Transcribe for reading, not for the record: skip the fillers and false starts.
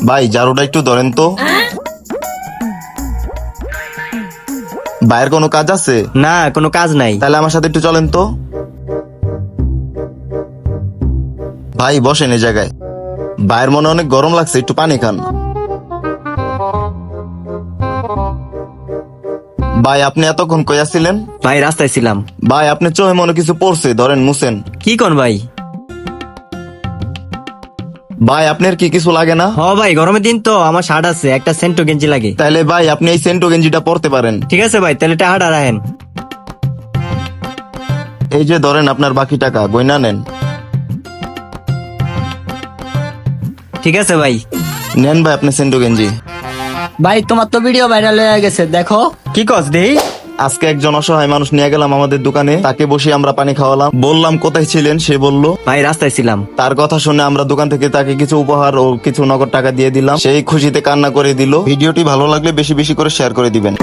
ভাই জারুটা একটু ধরেন তো। ভাইয়ের কোনো কাজ আছে? না, কোনো কাজ নাই। তাহলে আমার সাথে একটু চলেন তো। ভাই বসেন এই জায়গায়। ভাইয়ের মনে অনেক গরম লাগছে, একটু পানি খান। ভাই আপনি এতক্ষণ কই আসছিলেন? ভাই রাস্তায় ছিলাম। ভাই আপনি চোখে মনে কিছু পড়ছে, ধরেন মুছেন। কি কোন ভাই? ভাই আপনার কি কিছু লাগে না? হ ভাই, গরমের দিন তো, আমার শার্ট আছে, একটা সেন্টো গেঞ্জি লাগে। তাহলে ভাই আপনি এই সেন্টো গেঞ্জিটা পরতে পারেন। ঠিক আছে ভাই, তাহলে টাকাটা রাখেন। এই যে ধরেন আপনার বাকি টাকা, গয়না নেন। ঠিক আছে ভাই। নেন ভাই আপনি সেন্টো গেঞ্জি। ভাই তোমার তো ভিডিও ভাইরাল হয়ে গেছে, দেখো। কি কস দেই? আজকে একজন অসহায় মানুষ নিয়ে গেলাম আমাদের দোকানে, তাকে বসে আমরা পানি খাওয়ালাম, বললাম কোথায় ছিলেন, সে বলল। ভাই রাস্তায় ছিলাম। তার কথা শুনে আমরা দোকান থেকে তাকে কিছু উপহার ও কিছু নগদ টাকা দিয়ে দিলাম, সেই খুশিতে কান্না করে দিল। ভিডিওটি ভালো লাগলে বেশি বেশি করে শেয়ার করে দিবেন।